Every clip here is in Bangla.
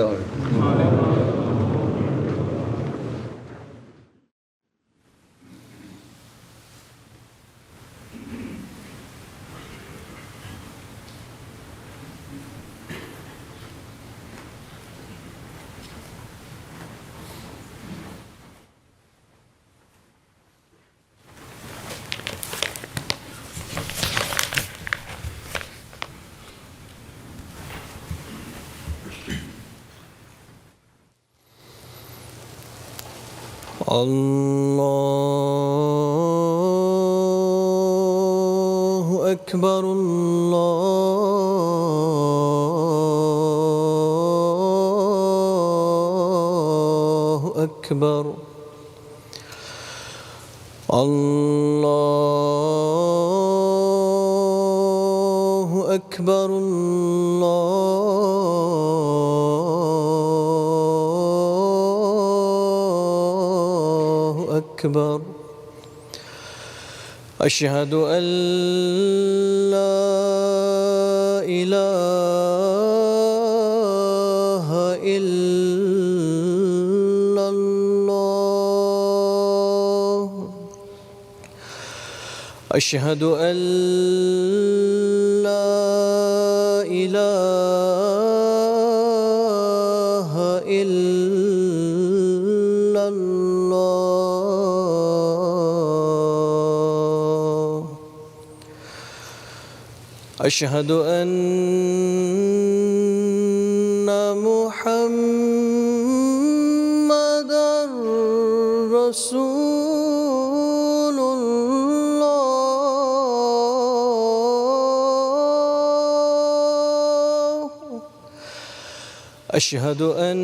السلام عليكم. الله أكبر الله أكبر الله أكبر الله أكبر أشهد أن لا إله إلا الله أشهد أن لا إله إلا الله أشهد أن محمدًا رسول الله أشهد أن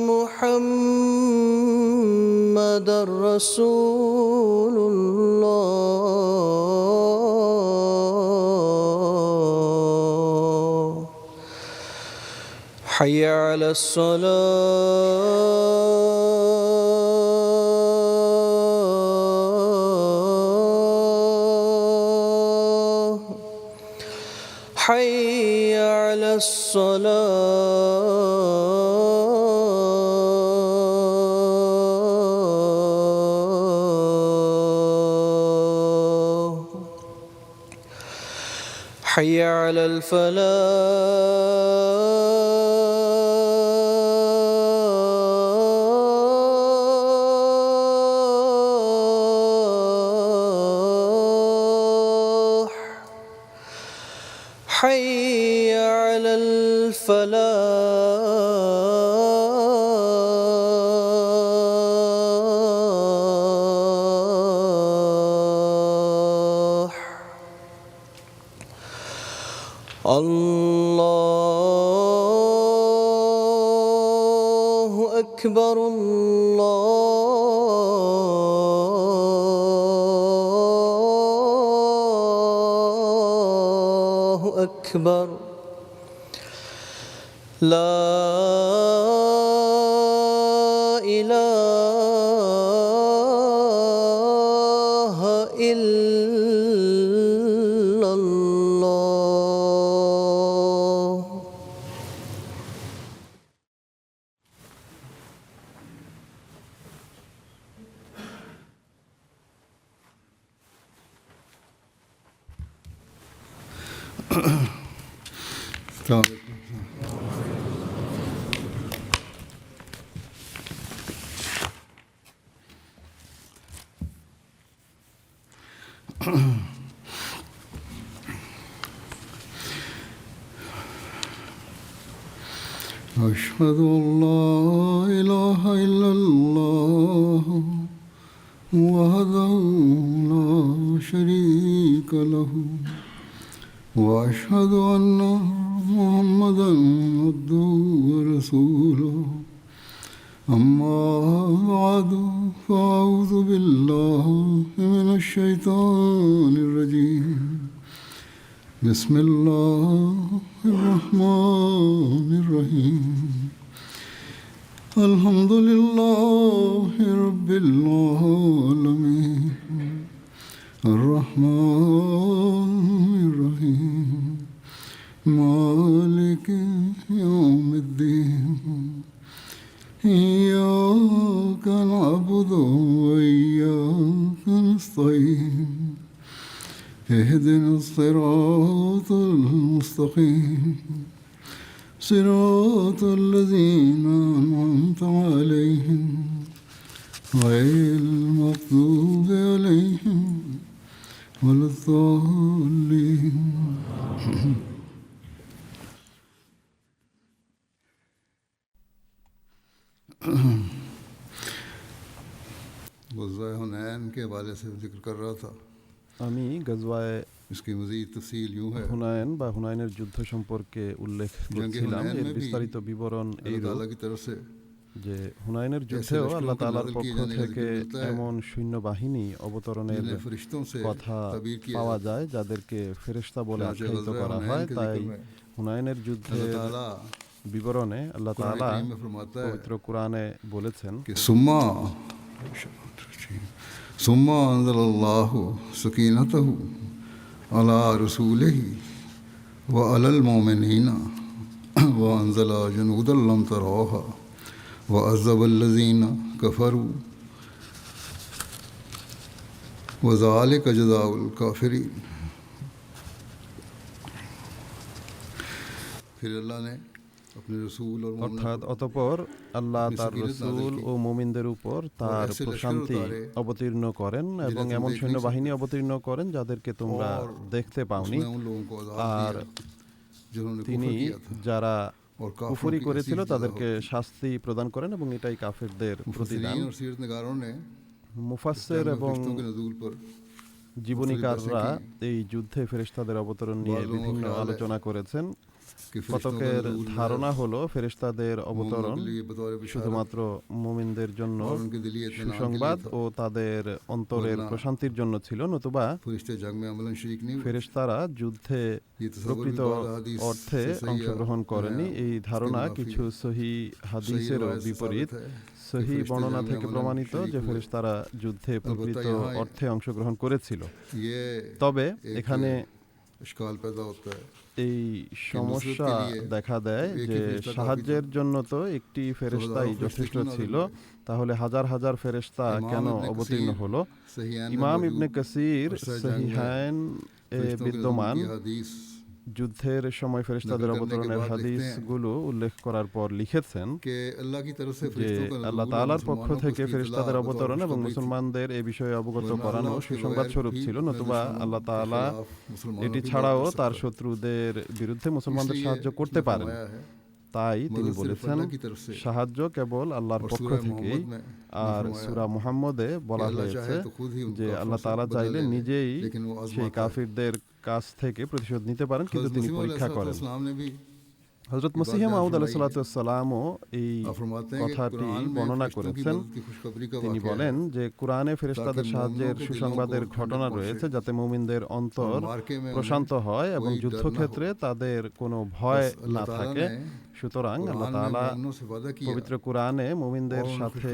محمدًا رسول الله حي على الصلاة حي على الصلاة حي على الفلاح حي على الفلاح الله أكبر الله أكبر لا إله إلا الله السلام عليكم. أشهد أن لا إله إلا الله وحده لا شريك له وأشهد أن محمدًا عبده ورسوله أما بعد فأعوذ بالله من الشيطان الرجيم بسم الله الرحمن الرحيم الحمد لله رب العالمين الرحمن الرحيم مالك إياك نعبد وإياك نستعين اهدنا الصراط المستقيم صراط الذين أنعمت عليهم غير المغضوب عليهم ولا الضالين गज़वा हुनैन के हवाले से जिक्र कर रहा था আমি গজওয়ায়ে इसकी मज़ीद तफसील यूँ है হুনায়ন বা হুনায়নের যুদ্ধ সম্পর্কে উল্লেখ করছিলাম। এর বিস্তারিত বিবরণ এই अल्लाह ताला की तरफ से যে হুনায়নের যুদ্ধেও আল্লাহ তাআলার পক্ষ থেকে এমন সৈন্যবাহিনী অবতরণের जिन्हें फरिश्तों से কথা ताबीर किया পাওয়া যায় যাদেরকে ফেরেশতা বলে আখ্যায়িত করা হয়। তাই হুনায়নের যুদ্ধের अल्लाह ताला বিবরণে আল্লাহ कुरान তাআলা करीम में फरमाता है পবিত্র কোরআনে বলেছেন कि सुम्मा अंज़लल्लाहु सकीनतहु अला रसूलिही व अलल मोमिनीना व अंज़ला जुनूदन लम तरौहा व अज़्ज़बल्लज़ीना कफ़रू व ज़ालिका जज़ाउल काफ़िरीन। फिर अल्लाह ने अपने रसूल और অর্থাৎ অতঃপর আল্লাহ তার রসূল ও মুমিনদের উপর তার প্রশান্তি অবতীর্ণ করেন এবং এমন সৈন্যবাহিনী অবতীর্ণ করেন যাদেরকে তোমরা দেখতে পাওনি। আর তিনি যারা কুফরি করেছিল তাদেরকে শাস্তি প্রদান করেন এবং এটাই কাফেরদের প্রতিদান। মুফাসসির এবং জীবনীকাররা এই যুদ্ধে ফেরেশতাদের অবতরণ নিয়ে বিভিন্ন আলোচনা করেছেন। কতকের ধারণা হলো ফেরেশতাদের অবতরণ শুধুমাত্র মুমিনদের জন্য সুসংবাদ ও তাদের অন্তরের প্রশান্তির জন্য ছিল, নতুবা ফেরেশতারা যুদ্ধে প্রকৃত অর্থে অংশগ্রহণ করেনি। এই ধারণা কিছু সহিহ হাদিসেরও বিপরীত। সহিহ বর্ণনা থেকে প্রমাণিত যে ফেরেশতারা যুদ্ধে প্রকৃত অর্থে অংশগ্রহণ করেছিল। তবে এখানে এই সমস্যা দেখা দেয় যে সাহায্যের জন্য তো একটি ফেরেশতাই যথেষ্ট ছিল, তাহলে হাজার হাজার ফেরেশতা কেন অবতীর্ণ হলো? ইমাম ইবনে কাসির সহিহাইন বিদ্যমান যুদ্ধের সময় ফেরেশতাদের অবতরণের হাদিসগুলো উল্লেখ করার পর লিখেছেন যে আল্লাহ তাআলার পক্ষ থেকে ফেরেশতাদের অবতরণ এবং মুসলমানদের এই বিষয়ে অবগত করানো সুসংবাদ স্বরূপ ছিল, নতুবা আল্লাহ তাআলা এটি ছাড়াও তার শত্রুদের বিরুদ্ধে মুসলমানদের সাহায্য করতে পারেন। তাই তিনি বলেছেন সাহায্য কেবল আল্লাহর পক্ষ থেকেই। আর সূরা মুহাম্মদে বলা হয়েছে যে আল্লাহ তাআলা চাইলে নিজেই সেই কাফিরদের কাছ থেকে প্রতিশোধ নিতে পারেন, কিন্তু তিনি পরীক্ষা করেন। হযরত মসিহ মাউদ আলাইহিস সালামও এই কথাটি বর্ণনা করেছেন। তিনি বলেন যে কোরআনে ফেরেশতাদের সাহায্যের সুসংবাদের ঘটনা রয়েছে যাতে মুমিনদের অন্তর প্রশান্ত হয় এবং যুদ্ধক্ষেত্রে তাদের কোনো ভয় না থাকে। সুতরাং আল্লাহ তাআলা পবিত্র কোরআনে মুমিনদের সাথে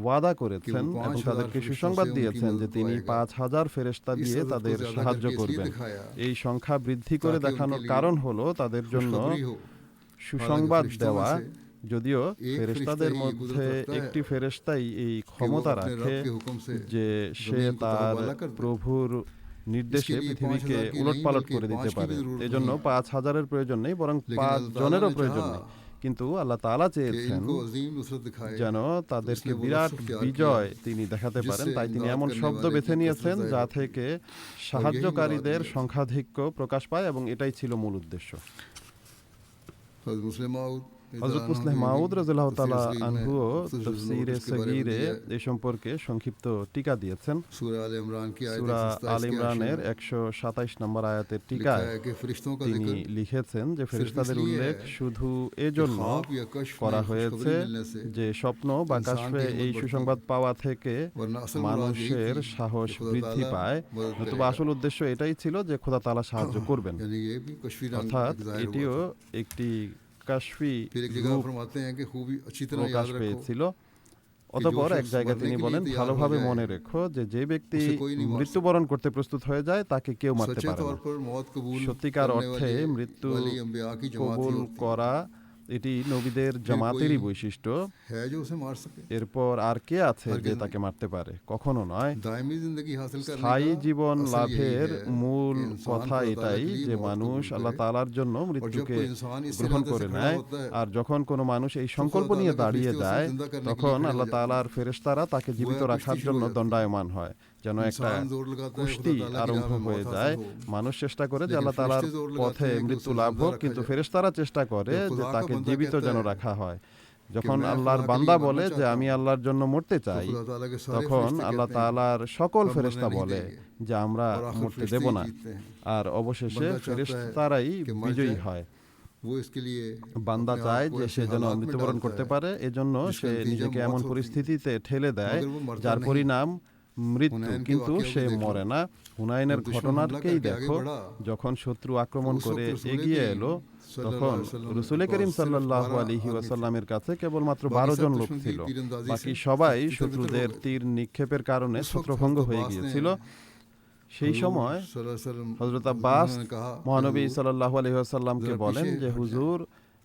ওয়াদা করেছেন এবং তাদেরকে সুসংবাদ দিয়েছেন যে তিনি ৫,০০০ ফেরেশতা দিয়ে তাদের সাহায্য করবেন। এই সংখ্যা বৃদ্ধি করে দেখানোর কারণ হলো তাদের জন্য সুসংবাদ দেওয়া। যদিও ফেরেশতাদের মধ্যে একটি ফেরেশতাই এই ক্ষমতা রাখে যে সে তার প্রভুর নির্দেশে পৃথিবীকে উলটপালট করে দিতে পারে। এজন্য ৫,০০০-এর প্রয়োজন নেই, বরং ৫ জনেরও প্রয়োজন নেই। কিন্তু আল্লাহ তাআলা চেয়েছেন যেন তাদেরকে বিরাট বিজয় তিনি দেখাতে পারেন, তাই তিনি এমন শব্দ বেছে নিয়েছেন যা থেকে সাহায্যকারীদের সংখ্যাধিক্য প্রকাশ পায় এবং এটাই ছিল মূল উদ্দেশ্য। হযরত মুসলিম মাউদ রাদিয়াল্লাহু তাআলা আনহু তাফসীরে সগীরে এই সম্পর্কে সংক্ষিপ্ত টিকা দিয়েছেন। সূরা আল ইমরানের ১২৭ নম্বর আয়াতের টিকায় তিনি লিখেছেন যে ফেরেশতাদের উল্লেখ শুধু এজন্য করা হয়েছে যে স্বপ্ন বা কাশফে এই সুসংবাদ পাওয়া থেকে মানুষের সাহস বৃদ্ধি পায়, নতুবা আসল উদ্দেশ্য এটাই ছিল যে খোদা তাআলা সাহায্য করবেন। অর্থাৎ এটিও একটি কাশফি প্রকাশ পেয়েছিল। অতঃপর এক জায়গায় তিনি বলেন, ভালোভাবে মনে রেখো যে যে ব্যক্তি মৃত্যুবরণ করতে প্রস্তুত হয়ে যায় তাকে কেউ মারতে পারে না। সত্যিকার অর্থে মৃত্যু কবুল করা এটি নবীদের জামাতেরই বৈশিষ্ট্য। है जो उसे मार सके। এরপর আর কে আছে যে তাকে মারতে পারে? কখনো নয়। दायमी जिंदगी हासिल करने স্থায়ী का জীবন असल यही লাভের है মূল कि इंसान কথা खुदा ताला এটাই के लिए যে मौत মানুষ कबूल আল্লাহ करे। তাআলার জন্য মৃত্যুকে कोई इंसान इस গ্রহণ इरादे से করে खड़ा নেয়। होता है, আর যখন কোনো মানুষ এই সংকল্প নিয়ে দাঁড়িয়ে যায় তখন আল্লাহ তাআলার ফেরেশতারা তাকে জীবিত রাখার জন্য দণ্ডায়মান হয়। যেন একটা इंसान जोर लगाता है কুস্তি खुदा ताला की আরম্ভ राह में হয়ে मौत যায়। हासिल हो। মানুষ চেষ্টা করে যে लेकिन আল্লাহ তাআলার फरिश्ते जोर लगाते পথে हैं कि মৃত্যু उसे লাভ जिंदा হোক, रखा কিন্তু जाए। ফেরেশতারা চেষ্টা করে जब যে खुदा का তাকে बंदा জীবিত कहता যেন है রাখা হয়। যখন मैं আল্লাহর खुदा के বান্দা लिए বলে मरना যে चाहता আমি हूं, আল্লাহর জন্য মরতে तो চাই, खुदा ताला के सारे তখন फरिश्ते আল্লাহ कहते हैं তাআলার সকল हम ফেরেশতা मरने नहीं বলে देंगे। যে আমরা और आखिर মরতে फरिश्ते দেব ही না। जीतते हैं। আর অবশেষে बंदा चाहता है ফেরেশতারাই कि मर বিজয়ী जाए। হয়। वो इसके लिए বান্দা अपने চায় आप को যে ऐसे সে যেন हालात में মৃত্যুবরণ डालता করতে है পারে, এজন্য जिसका সে नतीजा নিজেকে मौत এমন होती है। পরিস্থিতিতে ঠেলে দেয় मगर वो मरता যার नहीं। পরিণাম মৃত্যু, হুনাইন কে কিন্তু ওয়াকিয়া সে को देख लो। মরে না। হুনাইনের जब दुश्मन ঘটনাকেই हमला करके দেখো, आगे बढ़ा, যখন শত্রু আক্রমণ तो उस করে वक्त रसूल এগিয়ে करीम এলো सल्लल्लाहु তখন अलैहि वसल्लम রসুল के করিম पास सिर्फ সাল্লাল্লাহু 12 আলাইহি आदमी थे। ওয়াসাল্লামের কাছে কেবলমাত্র बाकी 12 सब জন লোক दुश्मन की ছিল। तीरंदाजी বাকি से সবাই तितर-बितर শত্রুদের हो गए। তীর নিক্ষেপের কারণে उस वक्त ছত্রভঙ্গ हज़रत হয়ে अब्बास ने গিয়েছিল। সেই हुजूर সময় सल्लल्लाहु अलैहि वसल्लम হযরত আব্বাস उन्होंने कहा, মহানবী हुजूर, সাল্লাল্লাহু আলাইহি ওয়াসাল্লামকে जरा বলেন पीछे যে हट হুজুর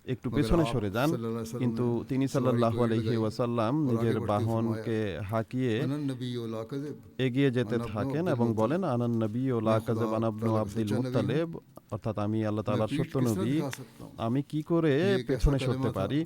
একটু मगर পেছনে आप সরে যান। सल्लल्लाहु अलैहि वसल्लम কিন্তু ने তিনি सवारी সাল্লাল্লাহু को एड़ আলাইহি लगाई ওয়াসাল্লাম और নিজের आगे बढ़ते বাহনকে হাঁকিয়ে अनन नबी व ला कज़िब, এগিয়ে যেতে আনা ইবনু থাকেন আব্দুল এবং মুত্তালিব। বলেন আনান নবী ও লা मैं खुदा কাযিব আনা ইবনু ताला का আব্দুল सच्चा नबी মুত্তালিব, অর্থাৎ আমি আল্লাহ मैं তাআলার पीठ সত্য किस तरह নবী, दिखा सकता हूँ। আমি কি করে ये एक পেছনে ऐसा সরতে कलमा था পারি।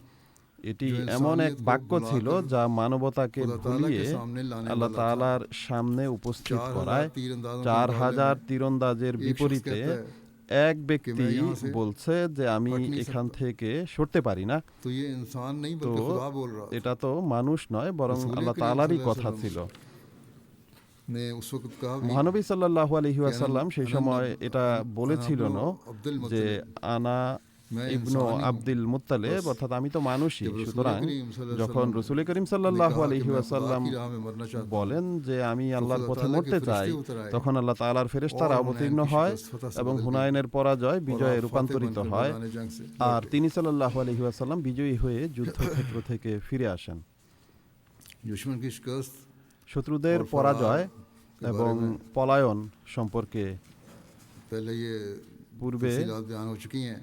এটি जो এমন এক इंसानियत को বাক্য ছিল बुलाकर যা মানবতাকে खुदा ताला ভুলিয়ে के सामने लाने আল্লাহ वाला था। তাআলার সামনে উপস্থিত 4000 করায়। तीरंदाजों के 4000 मुकाबले में তীরন্দাজের एक शख्स বিপরীতে कहता है এক ব্যক্তি मैं यहाँ से বলছে যে আমি हट नहीं এখান सकता। থেকে সরতে পারি না। तो ये इंसान नहीं তো बल्कि खुदा बोल रहा था। এটা তো মানুষ নয়, বরং रसूल আল্লাহ करीम তাআলারই सल्लल्लाहु কথা अलैहि ছিল। ने उस वक्त कहा भी মহানবী সাল্লাল্লাহু আলাইহি कि ওয়াসাল্লাম সেই अना সময় नब- এটা বলেছিলেন अना अब्दुल যে मुत्तलिब, আনা मैं ইবনু इंसान ही हूँ। আব্দুল মুত্তালিব, बस অর্থাৎ আমি তো মানুষই। जब रसूल সুতরাং करीम सल्लल्लाहु अलैहि যখন वसल्लम রসুল করিম ने সাল্লাল্লাহু कहा कि আলাইহি मैं खुदा ওয়াসাল্লাম की राह में मरना चाहता हूँ, বলেন যে আমি আল্লাহর खुदा পথে ताला के মরতে फरिश्ते চাই, उतर आए তখন আল্লাহ তাআলার ফেরেশতারা और অবতীর্ণ हुनैन की হয় शिकस्त फतह से এবং बदल गई হুনাইনের পরাজয় और বিজয়ে आप फातिह রূপান্তরিত बनकर হয়। मैदान जंग से আর लौटे। তিনি সাল্লাল্লাহু আলাইহি ওয়াসাল্লাম বিজয়ী হয়ে যুদ্ধক্ষেত্র থেকে ফিরে আসেন। दुश्मन की शिकस्त শত্রুদের और फरार পরাজয় के এবং बारे में পলায়ন সম্পর্কে पहले ये पूर्वे तफसीलात बयान हो चुकी हैं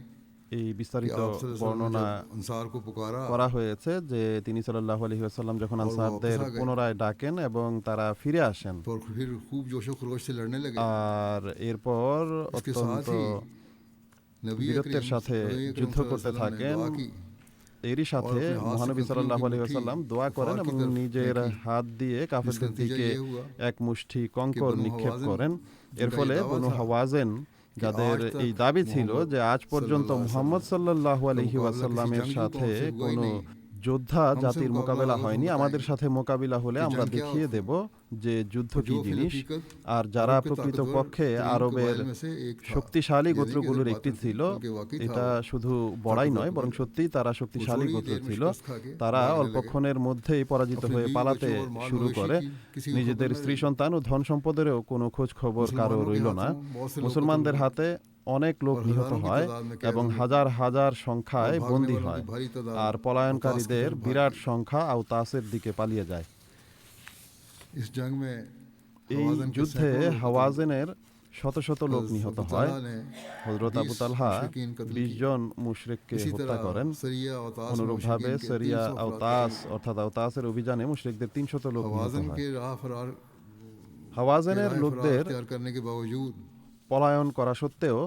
এই कि বিস্তারিত आप सल्लल्लाहु अलैहि वसल्लम ने বর্ণনা जब अंसार को पुकारा করা হয়েছে যে তিনি সাল্লাল্লাহু আলাইহি ওয়াসাল্লাম যখন और वो আনসারদের वापस आ गए। পুনরায় ডাকেন এবং তারা ফিরে আসেন, तो फिर खूब जोशो खरोश से लड़ने लगे। আর এরপর इसके অত্যন্ত साथ ही नबी বীরত্বের अकरम সাথে नबी अकरम যুদ্ধ করতে सल्लल्लाहु अलैहि থাকেন। वसल्लम ने दुआ की এরই সাথে और अपने हाथ से মহানবী कफिरों সাল্লাল্লাহু की আলাইহি मुट्ठी ওয়াসাল্লাম দোয়া করেন कुफार की এবং तरफ নিজের फेंकी। হাত দিয়ে কাফেরদের जिसका नतीजा দিকে ये हुआ এক মুষ্টি কঙ্কর বনু নিক্ষেপ হাওয়াজিন করেন। এর जिनका ফলে ये दावा বনু था হাওয়াজেন, যাদের आज तक এই দাবি ছিল मोहम्मद যে আজ পর্যন্ত सल्लल्लाहु अलैहि মুহাম্মদ সাল্লাল্লাহু का আলাইহি मुकाबला ওয়াসাল্লামের किसी जंगी সাথে कौम से हुआ ही কোনো नहीं। যোদ্ধা हमसे জাতির मुकाबला মোকাবেলা होगा तो হয়নি, बताएंगे আমাদের সাথে মোকাবিলা হলে कि আমরা जंग क्या দেখিয়ে होती দেব যে যুদ্ধ और কি जो फिल জিনিস। हकीकत আর যারা अरब के প্রকৃতপক্ষে ताकतवर আরবের कबाइल में से एक था। শক্তিশালী यानी कि গোত্রগুলোর सिर्फ একটি बातें थी, ছিল, बल्कि वाकई था এটা वो। শুধু বড়াই নয়, বরং ताकतवर সত্যিই তারা শক্তিশালী थोड़ी গোত্র देर में ছিল। शिकस्त खा के তারা भागने অল্পক্ষণের মধ্যেই পরাজিত अपने হয়ে बीवी পালাতে बच्चों और माल শুরু मवेशी করে। की किसी को নিজেদের खबर न স্ত্রী रही। সন্তান ও ধন সম্পদেরও কোনো খোঁজ খবর কারো मुसलमानों के রইল না। हाथों बहुत से लोग মুসলমানদের कत्ल हुए হাতে অনেক লোক और নিহত हजारों की হয় तादाद में এবং कैद हुए হাজার হাজার और সংখ্যায় भागने বন্দী वालों की হয়। भारी तादाद আর अवतास की পলায়নকারীদের तरफ भाग বিরাট गई। সংখ্যা আওতাসের দিকে পালিয়ে যায়। इस जंग में এই हवाज़न के যুদ্ধে सैकड़ों लोग হাওয়াজেনের শত শত লোক हज़रत নিহত अबू হয়। तलहा ने হযরত আবু 20 তালহা मुशरिकीन कत्ल 20 किए। জন মুশরিককে इसी হত্যা तरह করেন। सरिया अवतास में অনুরূপভাবে मुशरिकीन के সরিয়া 300 अफराद আওতাস कत्ल অর্থাৎ আওতাসের অভিযানে মুশরিকদের 300 লোক নিহত हवाज़न হয়। के राह फरार হাওয়াজেনের राह লোকদের इख्तियार करने के बावजूद পলায়ন করা সত্ত্বেও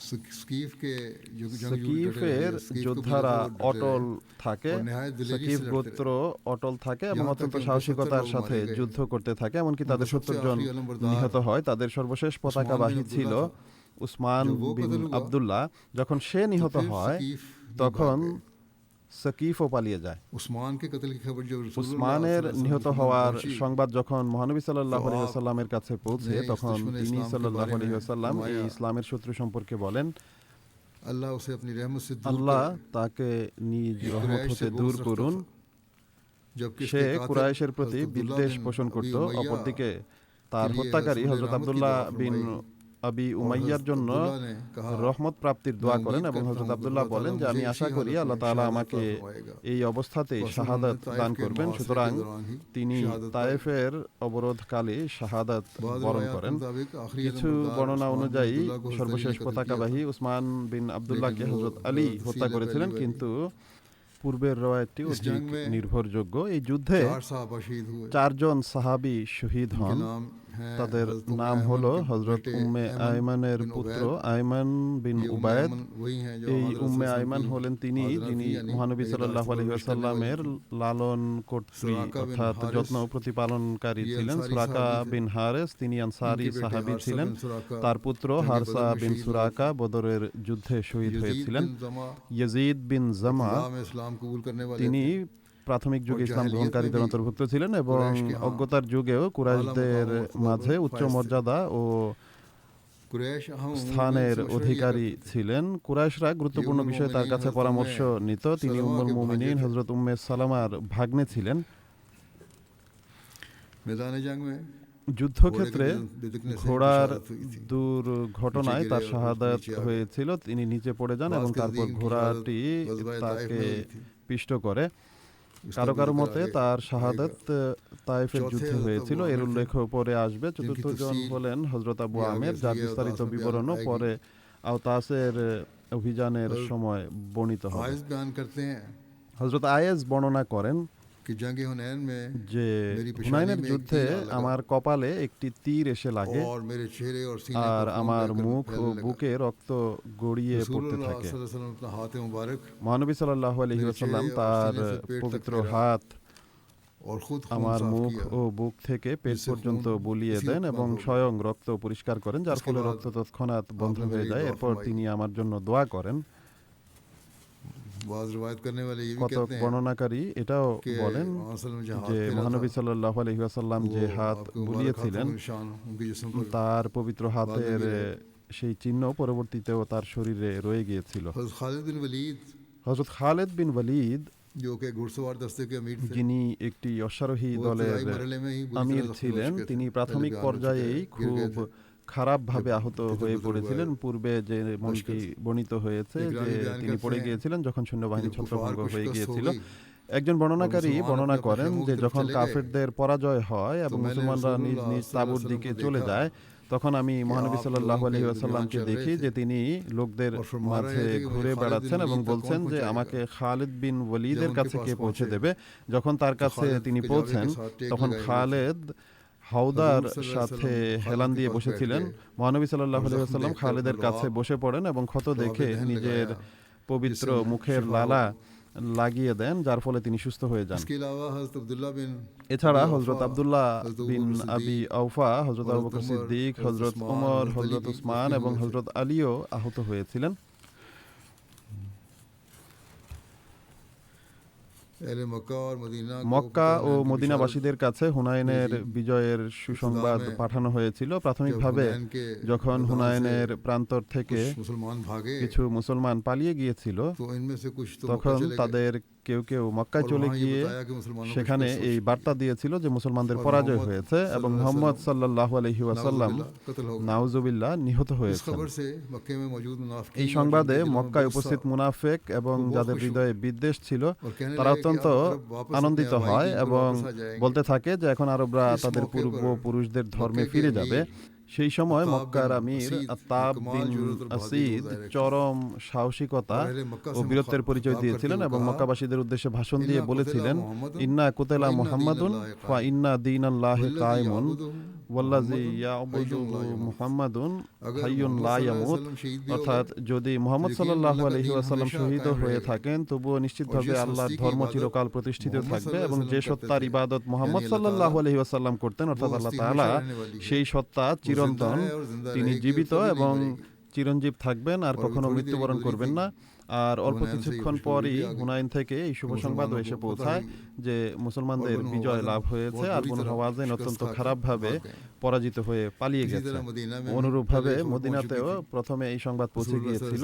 सकीफ के जो जंगजू डटे সকিফের रहे, सकीफ যোদ্ধারা कबीला को डटे অটল रहे। থাকে, और निहायत दिलेरी से সকিফ लड़ते গোত্র অটল থাকে এবং यहाँ तक অত্যন্ত कि उनके সাহসিকতার 70 लोग সাথে मारे गए। যুদ্ধ করতে থাকে। এমনকি তাদের उनका सबसे 70 জন आखिरी अलमबरदार নিহত হয়। তাদের সর্বশেষ পতাকাবাহী उस्मान बिन ছিল अब्दुल्लाह উসমান जब वो বিন कत्ल हुआ, আব্দুল্লাহ। যখন সে तो নিহত फिर হয় सकीफ भी তখন भाग गए। সকিফও পালিয়ে যায়। उस्मान के कत्ल की खबर जब रसूलुल्लाह উসমানের सल्लल्लाहु अलैहि নিহত वसल्लम হওয়ার पहुंची, সংবাদ যখন মহানবী সাল্লাল্লাহু তো আলাইহি ওয়াসাল্লামের কাছে পৌঁছে ने इस তখন दुश्मन তিনি इस्लाम के সাল্লাল্লাহু बारे আলাইহি में ওয়াসাল্লাম এই फरमाया, ইসলামের শত্রু সম্পর্কে বলেন, अल्लाह उसे अपनी रहमत से दूर আল্লাহ करे। তাকে নিজ ये রহমত कुरैश হতে से দূর बोझ করুন। रखता था। जबकि সে इसके कातिल কুরাইশের প্রতি हज़रत अब्दुल्लाह বিদ্বেষ बिन পোষণ अबी করত। उमय्या অপরদিকে তার के लिए হত্যাকারী रसूल হযরত रहमत की আব্দুল্লাহ दुआ বিন फरमाई। আবি উমাইয়ার জন্য রহমত প্রাপ্তির দোয়া করেন এবং হযরত আব্দুল্লাহ বলেন যে আমি আশা করি আল্লাহ তাআলা আমাকে এই অবস্থাতেই শাহাদাত দান করবেন। সুতরাং তিনি তায়েফের অবরোধকালে শাহাদাত বরণ করেন। কিছু বর্ণনা অনুযায়ী সর্বশেষ পতাকাবাহী উসমান বিন আব্দুল্লাহকে হযরত আলী হত্যা করেছিলেন, কিন্তু পূর্বের রওয়ায়াতটি অধিক নির্ভরযোগ্য। এই যুদ্ধে 4 জন সাহাবী শহীদ হন। তাদের নাম হলো হযরত উম্মে আয়মানের পুত্র আয়মান বিন উবায়দ। এই উম্মে আয়মান হলেন তিনি যিনি মহানবী সাল্লাল্লাহু আলাইহি ওয়াসাল্লামের লালন কর্ত্রী অর্থাৎ যত্ন প্রতিপালনকারী ছিলেন। সুরাকা বিন হারেস তিনি আনসারী সাহাবী ছিলেন। তার পুত্র হারসা বিন সুরাকা বদরের যুদ্ধে শহীদ হয়েছিলেন। ইয়াজিদ বিন জামা তিনি প্রাথমিক যুগে ইসলাম গ্রহণকারীদের অন্তর্ভুক্ত ছিলেন এবং অজ্ঞতার যুগেও কুরাইশদের মাঝে উচ্চ মর্যাদা ও স্থানের অধিকারী ছিলেন। কুরাইশরা গুরুত্বপূর্ণ বিষয়ে তার কাছে পরামর্শ নিত। তিনি উম্মুল মুমিনিন হযরত উম্মে সালামার ভাগ্নে ছিলেন। যুদ্ধক্ষেত্রে ঘোড়ার দুর্ঘটনায় তার শাহাদাত হয়েছিল। তিনি নিচে পড়ে যান এবং তারপর ঘোড়াটি তাকে পিষ্ট করে। কারো কারো মতে তার শাহাদাত তায়েফের যুদ্ধে হয়েছিল, এর উল্লেখ পরে আসবে। চতুর্থ জন হলেন হযরত আবু আমের, যার বিস্তারিত বিবরণও পরে আওতাসের অভিযানের সময় বর্ণিত হবে। হযরত আয়েজ বর্ণনা করেন যে হুনাইনের যুদ্ধে আমার কপালে একটি তীর এসে লাগে আর আমার মুখ ও বুকে রক্ত গড়িয়ে পড়তে থাকে। মহানবী সাল্লাল্লাহু আলাইহি ওয়াসাল্লাম তার পবিত্র হাত আমার মুখ ও বুক থেকে পেট পর্যন্ত বুলিয়ে দেন এবং স্বয়ং রক্ত পরিষ্কার করেন, যার ফলে রক্ত তৎক্ষণাৎ বন্ধ হয়ে যায়। এরপর তিনি আমার জন্য দোয়া করেন। কতক বর্ণনাকারী এটাও বলেন যে মহানবী সাল্লাল্লাহু আলাইহি ওয়াসাল্লাম যে হাত বুলিয়েছিলেন তার পবিত্র হাতের সেই চিহ্ন পরবর্তীতেও তার শরীরে রয়ে গিয়েছিল। হযরত খালিদ বিন ওয়ালিদ যিনি একটি অশ্বারোহী দলের আমির ছিলেন, তিনি প্রাথমিক পর্যায়েই খুব খারাপভাবে আহত হয়ে পড়েছিলেন। পূর্বে যে মনটি বর্ণিত হয়েছে যে তিনি পড়ে গিয়েছিলেন যখন সৈন্যবাহিনী ছত্রভঙ্গ হয়ে গিয়েছিল। একজন বর্ণনাকারী বর্ণনা করেন যে যখন কাফেরদের পরাজয় হয় এবং মুসলমানরা নিজ নিজ তাঁবুর দিকে চলে যায়, তখন আমি মহানবী সাল্লাল্লাহু আলাইহি ওয়াসাল্লামকে দেখি যে তিনি লোকদের মাঝে ঘুরে বেড়াচ্ছেন এবং বলছেন যে আমাকে খালিদ বিন ওয়ালিদের কাছে কে পৌঁছে দেবে। যখন তার কাছে তিনি পৌঁছেন তখন খালিদ হাউদার সাথে হেলান দিয়ে বসেছিলেন। মহানবী সাল্লাল্লাহু আলাইহি ওয়াসাল্লাম খালিদের কাছে বসে পড়েন এবং ক্ষত দেখে নিজের পবিত্র মুখের লালা লাগিয়ে দেন, যার ফলে তিনি সুস্থ হয়ে যান। এছাড়া হযরত আব্দুল্লাহ বিন আবি আওফা, হযরত আবু বকর সিদ্দিক, হযরত ওমর, হযরত উসমান এবং হযরত আলীও আহত হয়েছিলেন। মক্কা ও মদিনাবাসীদের কাছে হুনাইনের বিজয়ের সুসংবাদ পাঠানো হয়েছিল। প্রাথমিকভাবে যখন হুনাইনের প্রান্তর থেকে কিছু মুসলমান পালিয়ে গিয়েছিল, তখন তাদের কেউ কেউ মক্কায় চলে গিয়ে সেখানে এই বার্তা দিয়েছিল যে মুসলমানদের পরাজয় হয়েছে এবং মুহাম্মদ সাল্লাল্লাহু আলাইহি ওয়াসাল্লাম নাউজুবিল্লাহ নিহত হয়েছেন। এই সংবাদে মক্কায় উপস্থিত মুনাফিক এবং যাদের হৃদয়ে বিদ্বেষ ছিল তারা অত্যন্ত আনন্দিত হয় এবং বলতে থাকে যে এখন আরবরা তাদের পূর্বপুরুষদের ধর্মে ফিরে যাবে। সেই সময় মক্কার আমির আত্তাব বিন আসিদ চরম সাহসিকতা ও বীরত্বের পরিচয় দিয়েছিলেন এবং মক্কাবাসীদের উদ্দেশ্যে ভাষণ দিয়ে বলেছিলেন, ইন্না কুতিলা মুহাম্মাদুন ওয়া ইন্না দীনাল্লাহি কায়েমুন ওয়াল্লাযী ইয়াবুদু মুহাম্মাদুন হাইয়ুন লা ইয়ামুত। অর্থাৎ যদি মুহাম্মদ সাল্লাল্লাহু আলাইহি ওয়াসাল্লাম শহীদ হয়ে থাকেন তবুও নিশ্চিতভাবে আল্লাহর ধর্ম চিরকাল প্রতিষ্ঠিত থাকবে এবং যে সত্তার ইবাদত মুহাম্মদ সাল্লাল্লাহু আলাইহি ওয়াসাল্লাম করতেন অর্থাৎ আল্লাহ তাআলা, সেই সত্তা চিরন্তন, তিনি জীবিত এবং চিরঞ্জীব থাকবেন আর কখনো মৃত্যুবরণ করবেন না। আর অল্প কিছুক্ষণ পরই হুনাইন থেকে এই শুভ সংবাদও এসে পৌঁছায় যে মুসলমানদের বিজয় লাভ হয়েছে আর বনু হাওয়াযিন অত্যন্ত খারাপভাবে পরাজিত হয়ে পালিয়ে গেছে। অনুরূপভাবে মদিনাতেও প্রথমে এই সংবাদ পৌঁছে গিয়েছিল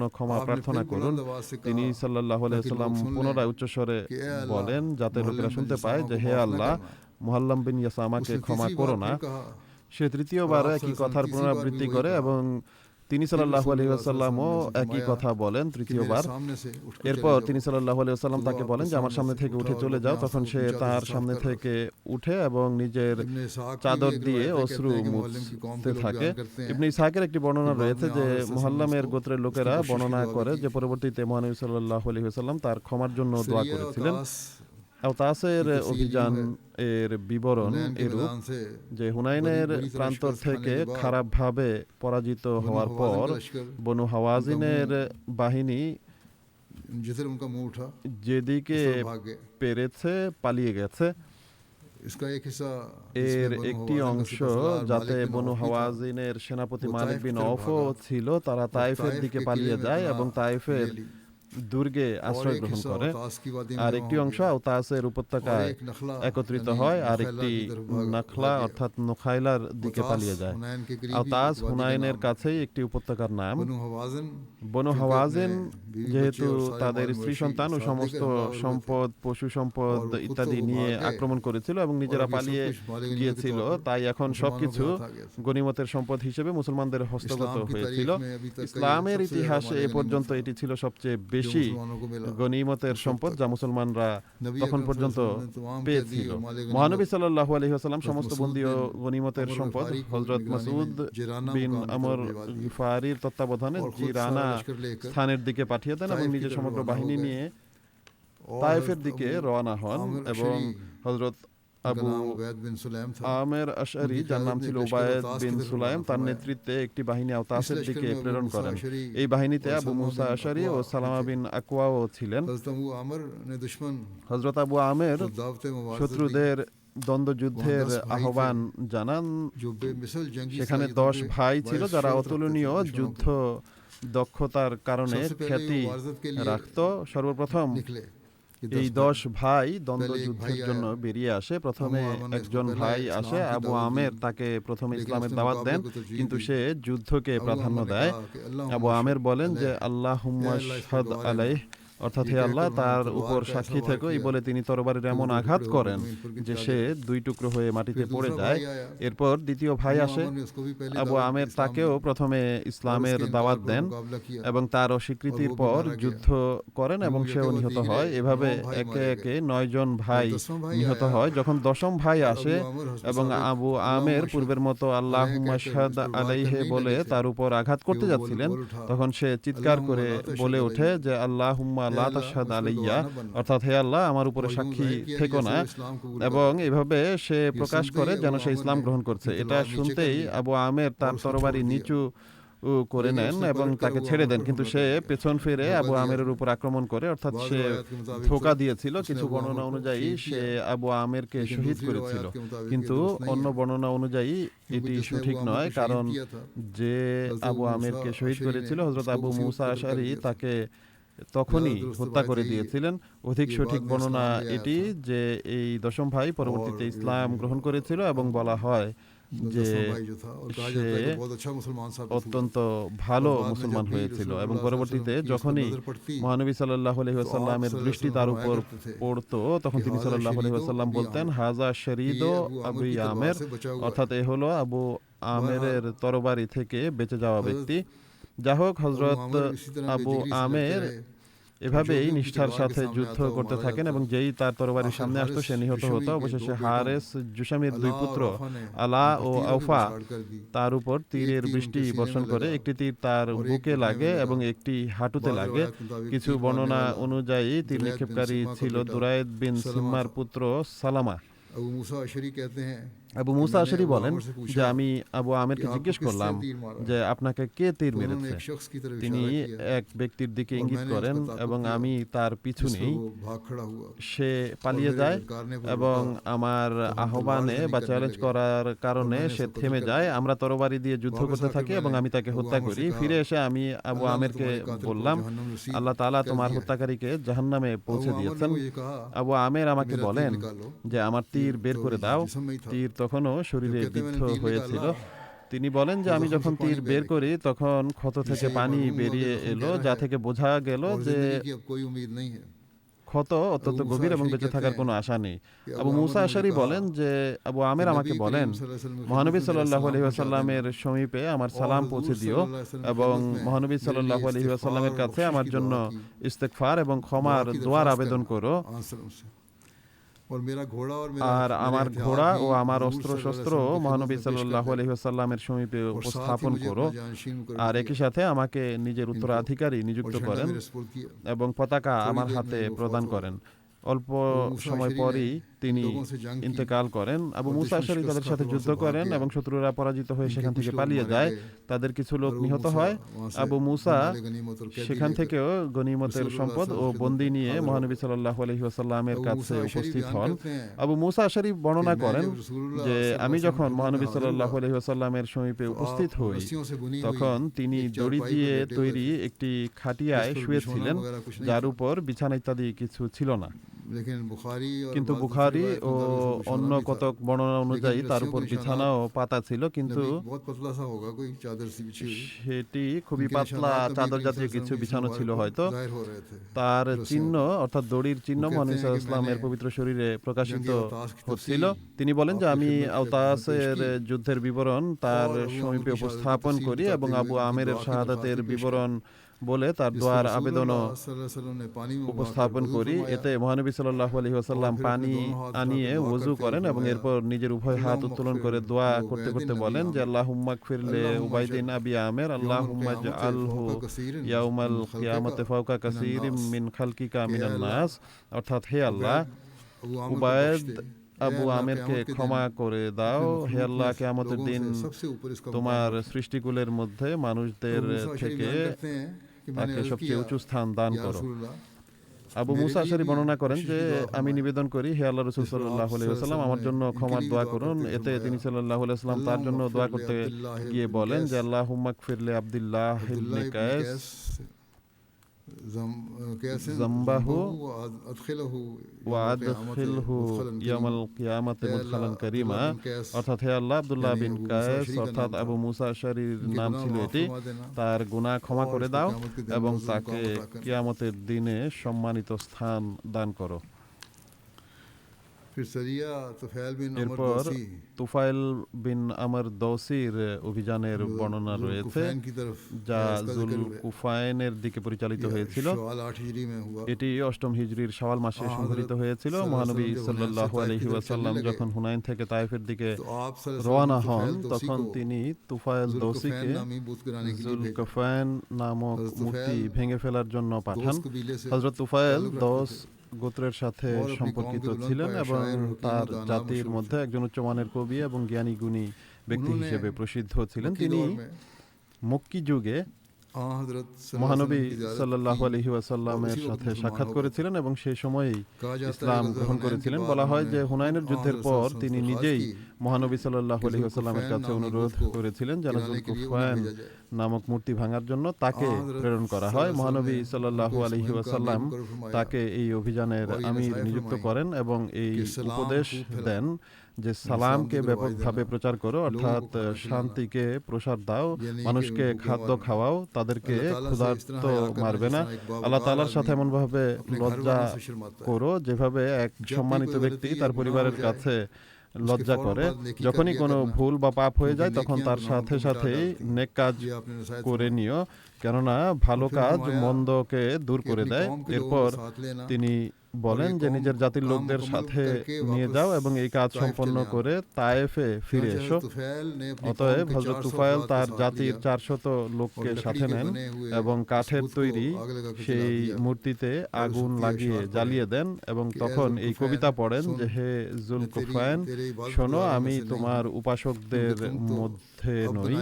জন্য ক্ষমা প্রার্থনা করুন। তিনি সাল্লাল্লাহু আলাইহি ওয়াসাল্লাম পুনরায় উচ্চস্বরে বলেন যাতে লোকেরা শুনতে পায় যে হে আল্লাহ, মুহাল্লাম বিন ইয়াসামাকে ক্ষমা করো না। সে তৃতীয়বার একই কথার পুনরাবৃত্তি করে এবং তিনি সাল্লাল্লাহু আলাইহি ওয়াসাল্লামও একই কথা বলেন তৃতীয়বার। এরপর তিনি সাল্লাল্লাহু আলাইহি ওয়াসাল্লাম তাকে বলেন যে আমার সামনে থেকে উঠে চলে যাও। তখন সে তার সামনে থেকে উঠে এবং নিজের চাদর দিয়ে অশ্রু মুছতে থাকে। ইবনে ইসহাকের একটি বর্ণনা রয়েছে যে মুহাল্লামের গোত্রের লোকেরা বর্ণনা করে যে পরবর্তীতে মহানবী সাল্লাল্লাহু আলাইহি ওয়াসাল্লাম তার ক্ষমার জন্য দোয়া করেছিলেন। আওতাসের অভিযান এর বিবরণ এরূপ যে হুনাইনের প্রান্তর থেকে খারাপভাবে পরাজিত হওয়ার পর বনু হাওয়াজিনের বাহিনী যেদিকে পেরেছে পালিয়ে গেছে। এর একটি অংশ যাতে বনু হাওয়াজিনের সেনাপতি মালিক বিন আওফও ছিল, তারা তায়েফের দিকে পালিয়ে যায় এবং তায়েফের দুর্গে আশ্রয় গ্রহণ করে। আর একটি অংশ আওতাসের উপত্যকায় একত্রিত হয়, আর একটি নাখলা অর্থাৎ নোখাইলার দিকে পালিয়ে যায়। আওতাস হুনাইনের কাছেই একটি উপত্যকার নাম। বনু হাওয়াজিন যেহেতু তাদের স্ত্রী সন্তান ও সমস্ত সম্পদ, পশু সম্পদ ইত্যাদি নিয়ে আক্রমণ করেছিল এবং নিজেরা পালিয়ে গিয়েছিল, তাই এখন সবকিছু গনিমতের সম্পদ হিসেবে মুসলমানদের হস্তগত হয়েছিল। ইসলামের ইতিহাসে এ পর্যন্ত এটি ছিল সবচেয়ে বেশি গনিমতের সম্পদ যা মুসলমানরা তখন পর্যন্ত পেয়েছিল। মহানবী সাল্লাল্লাহু আলাইহি ওয়াসাল্লাম সমস্ত বন্দী ও গনিমতের সম্পদ হযরত মাসউদ বিন আমর গিফারির তত্ত্বাবধানে জিরানা স্থানের দিকে পাঠিয়ে দেন এবং নিজের সমগ্র বাহিনী নিয়ে তায়েফের দিকে রওনা হন এবং হযরত আবু আমের আশআরি, যার নাম ছিল উবায়েদ বিন সুলাইম, তার নেতৃত্বে একটি বাহিনী আওতাসের দিকে প্রেরণ করেন। এই বাহিনীতে আবু মুসা আশআরি ও সালামা বিন আকওয়াও ছিলেন। হযরত আবু আমের শত্রুদের দ্বন্দ্বযুদ্ধের আহ্বান জানান। সেখানে 10 ভাই ছিল যারা অতুলনীয় যুদ্ধ দক্ষতার কারণে খ্যাতি রাখত। সর্বপ্রথম এই 10 ভাই দ্বন্দ্ব যুদ্ধের জন্য বেরিয়ে আসে। প্রথমে একজন ভাই আসে, আবু আমের তাকে প্রথমে ইসলামের দাওয়াত দেন, কিন্তু সে যুদ্ধকে প্রাধান্য দেয়। আবু আমের বলেন যে আল্লাহুম্মা শাহাদ আলাইহি, অর্থাৎ হে আল্লাহ তার উপর সাক্ষী থেকো, এই বলে তিনি তরবারির এমন আঘাত করেন যে সে 2 টুকরো হয়ে মাটিতে পড়ে যায়। এরপর দ্বিতীয় ভাই আসে, আবু আমের তাকেও প্রথমে ইসলামের দাওয়াত দেন এবং তার অস্বীকৃতির পর যুদ্ধ করেন এবং সেও নিহত হয়। এভাবে একে একে 9 জন ভাই নিহত হয়। যখন 10ম ভাই আসে এবং আবু আমের পূর্বের মতো আল্লাহুম্মা শাহাদ আলাইহি বলে তার উপর আঘাত করতে যাচ্ছিলেন, তখন সে চিৎকার করে বলে ওঠে যে আল্লাহুম্মা লা তাশহাদ আলাইয়া, অর্থাৎ হে আল্লাহ আমার উপরে সাক্ষী থেকো না। এবং এভাবে সে প্রকাশ করে যেন সে ইসলাম গ্রহণ করছে। এটা শুনতেই আবু আমের তার তরবারি নিচু করে নেন এবং তাকে ছেড়ে দেন, কিন্তু সে পেছন ফিরে আবু আমেরের উপর আক্রমণ করে, অর্থাৎ সে ধোঁকা দিয়েছিল। কিছু বর্ণনা অনুযায়ী সে আবু আমেরকে শহীদ করেছিল, কিন্তু অন্য বর্ণনা অনুযায়ী এটি সঠিক নয়, কারণ যে আবু আমেরকে শহীদ করেছিল হযরত আবু মুসা আশআরি তাকে তখনই হত্যা করে দিয়েছিলেন। অধিক সঠিক বর্ণনা এটি যে এই 10ম ভাই পরবর্তীতে ইসলাম গ্রহণ করেছিল এবং বলা হয় যে সে অত্যন্ত ভালো মুসলমান হয়েছিল এবং পরবর্তীতে যখনই মহানবী সাল্লাল্লাহু আলাইহি ওয়াসাল্লামের দৃষ্টি তার উপর পড়তো তখন তিনি সাল্লাল্লাহু আলাইহি ওয়াসাল্লাম বলতেন হাজা শরীদো আবু আমের, অর্থাৎ এ হলো আবু আমেরের তরবারি থেকে বেঁচে যাওয়া ব্যক্তি। যা হোক, হযরত আবু আমের এভাবেই নিষ্ঠার সাথে যুদ্ধ করতে থাকেন এবং যেই তার তরবারির সামনে আসতো সে নিহত হতো। অবশেষে হারেস জুশামির 2 পুত্র আলা ও আওফা তার উপর তীরের বৃষ্টি বর্ষণ করে। একটি তীর তার বুকে লাগে এবং একটি হাঁটুতে লাগে। কিছু বর্ণনা অনুযায়ী তীর নিক্ষেপকারী ছিল দুরায়েদ বিন সিম্মার পুত্র সালামা। আবু মুসা আশআরি বলেন যে আমি আবু আমেরকে জিজ্ঞেস করলাম যে আপনাকে কে তীর মেরেছে। তিনি এক ব্যক্তির দিকে ইঙ্গিত করেন এবং আমি তার পিছু নেই। সে পালিয়ে যায় এবং আমার আহ্বানে বা চ্যালেঞ্জ করার কারণে সে থেমে যায়। আমরা তরবারি দিয়ে যুদ্ধ করতে থাকি এবং আমি তাকে হত্যা করি। ফিরে এসে আমি আবু আমেরকে বললাম আল্লাহ তাআলা তোমার হত্যাকারীকে জাহান্নামে পৌঁছে দিয়েছেন। আবু আমের আমাকে বলেন যে আমার তীর বের করে দাও। তীর তখনও শরীরে বিদ্ধ হয়েছিল। তিনি বলেন যে আমি যখন তীর বের করি তখন ক্ষত থেকে পানি বেরিয়ে এলো, যা থেকে বোঝা গেল যে ক্ষত অত্যন্ত গভীর এবং বেঁচে থাকার কোনো আশা নেই। আবু মুসা আশারি বলেন যে আবু আমের আমাকে বলেন, মহানবী সাল্লাল্লাহু আলাইহি ওয়াসাল্লামের সমীপে আমার সালাম পৌঁছে দিও এবং মহানবী সাল্লাল্লাহু আলাইহি ওয়াসাল্লামের কাছে আমার জন্য ইস্তেগফার এবং ক্ষমার দোয়ার আবেদন করো। আর আমার ঘোড়া ও আমার অস্ত্র শস্ত্র মহানবী সাল্লাল্লাহু আলাইহি ওয়াসাল্লামের সমীপে উপস্থাপন করো। আর একই সাথে আমাকে নিজের উত্তরাধিকারী নিযুক্ত করেন এবং পতাকা আমার হাতে প্রদান করেন। অল্প সময় পরই তিনি ইন্তেকাল করেন। আবু মুসা আশারি তাদের সাথে যুদ্ধ করেন এবং শত্রুরা পরাজিত হয়ে সেখান থেকে পালিয়ে যায়। তাদের কিছু লোক নিহত হয়। আবু মুসা সেখান থেকেও গনিমতের সম্পদ ও বন্দী নিয়ে মহানবী সাল্লাল্লাহু আলাইহি ওয়াসাল্লামের কাছে উপস্থিত হন। আবু মুসা আশারি বর্ণনা করেন যে আমি যখন মহানবী সাল্লাল্লাহু আলাইহি ওয়াসাল্লামের সমীপে উপস্থিত হই তখন তিনি দড়ি দিয়ে তৈরি একটি খাটিয়ায় শুয়েছিলেন, যার উপর বিছানা ইত্যাদি কিছু ছিল না। কিন্তু বুখারী ও অন্য কতক বর্ণনা অনুযায়ী তার উপর বিছানাও পাতা ছিল, কিন্তু সেটি খুবই পাতলা চাদর জাতীয় কিছু বিছানো ছিল হয়তো। তার চিহ্ন অর্থাৎ দড়ির চিহ্ন মহানবী সাল্লাল্লাহু আলাইহি ওয়াসাল্লামের পবিত্র শরীরে প্রকাশিত হচ্ছিল। তিনি বলেন যে আমি আওতাসের যুদ্ধের বিবরণ তার সমীপে উপস্থাপন করি এবং আবু আমেরের শাহাদাতের বিবরণ বলে তার দোয়ার আবেদনও উপস্থাপন করি। এতে মহানবী সাল্লাল্লাহু আলাইহি ওয়াসাল্লাম পানি আনিয়ে ওযু করেন এবং এরপর নিজের উভয় হাত উত্তোলন করে দোয়া করতে করতে বলেন যে আল্লাহুম্মা গফির লি উবাইদিন আবি আমের আল্লাহুম্মা জাআলহু ইয়াউমাল কিয়ামাতি ফাওকা কাসীরিম মিন খালকিকা মিনান নাস, অর্থাৎ হে আল্লাহ উবাইদ আবু আমেরকে ক্ষমা করে দাও, হে আল্লাহ কিয়ামতের দিন তোমার সৃষ্টিকুলের মধ্যে মানুষদের থেকে তাকে সবচেয়ে উঁচু স্থান দান করো। আবু মুসা আশারি বর্ণনা করেন যে আমি নিবেদন করি, হে আল্লাহ রাসূল সাল্লাল্লাহু আলাইহি ওয়াসাল্লাম আমার জন্য ক্ষমার দোয়া করুন। এতে তিনি সাল্লাল্লাহু আলাইহি ওয়াসাল্লাম তার জন্য দোয়া করতে গিয়ে বলেন যে আল্লাহুম্মা গফির লি আবদুল্লাহ ইবনে কায়েস জামবাহু ওয়া আদখিলহু ইয়াউমাল কিয়ামাতি মুদখালান কারীমা, অর্থাৎ হে আল্লাহ আব্দুল্লাহ বিন কায়েস অর্থাৎ আবু মুসা আশারির নাম ছিল এটি, তার গুনাহ ক্ষমা করে দাও এবং তাকে কিয়ামতের দিনে সম্মানিত স্থান দান করো। এরপর তুফাইল বিন আমর দৌসির অভিযানের বর্ণনা রয়েছে যা জুলকুফাইনের দিকে পরিচালিত হয়েছিল। এটি 8ম হিজরির শাওয়াল মাসে সংঘটিত হয়েছিল। মহানবী সাল্লাল্লাহু আলাইহি ওয়াসাল্লাম যখন হুনাইন থেকে তায়েফের দিকে রওনা হন তখন তিনি তুফাইল দৌসিকে জুলকুফাইন নামক মূর্তি ভেঙে ফেলার জন্য পাঠান। হযরত তুফাইল দৌস গোত্রের সাথে সম্পর্কিত ছিলেন এবং তার জাতির মধ্যে একজন উচ্চমানের কবি এবং জ্ঞানী গুণী ব্যক্তি হিসেবে প্রসিদ্ধ ছিলেন। তিনি মক্কি যুগে মহানবী সাল্লাল্লাহু আলাইহি ওয়াসাল্লামের সাথে সাক্ষাৎ করেছিলেন এবং সেই সময়ই ইসলাম গ্রহণ করেছিলেন। বলা হয় যে হুনাইনের যুদ্ধের পর তিনি নিজেই মহানবী সাল্লাল্লাহু আলাইহি ওয়াসাল্লামের কাছে অনুরোধ করেছিলেন যেন জুলকুফাইন নামক মূর্তি ভাঙার জন্য তাকে প্রেরণ করা হয়। মহানবী সাল্লাল্লাহু আলাইহি ওয়াসাল্লাম তাকে এই অভিযানের আমির নিযুক্ত করেন এবং এই উপদেশ দেন যে সালামকে ব্যাপকভাবে প্রচার করো, অর্থাৎ শান্তিকে প্রসার দাও, মানুষকে খাদ্য খাওয়াও, তাদেরকে ক্ষুধার্ত মারবে না, আল্লাহ তাআলার সাথে এমনভাবে লজ্জা করো যেভাবে এক সম্মানিত ব্যক্তি তার পরিবারের কাছে লজ্জা করে। যখনই কোনো ভুল বা পাপ হয়ে যায় তখন তার সাথে সাথেই নেক কাজ করে নিও, কেননা ভালো কাজ মন্দকে দূর করে দেয়। এরপর তিনি বলেন যে নিজের জাতির লোকদের সাথে নিয়ে যাও এবং এই কাজ সম্পন্ন করে তায়েফে ফিরে এসো। অতএব হযরত তুফাইল তার জাতির 400 লোককে সাথে নেন এবং কাঠের তৈরি সেই মূর্তিতে আগুন লাগিয়ে জ্বালিয়ে দেন এবং তখন এই কবিতা পড়েন যে হে জুলকুফাইন, শোনো আমি তোমার উপাসকদের মধ্যে নই,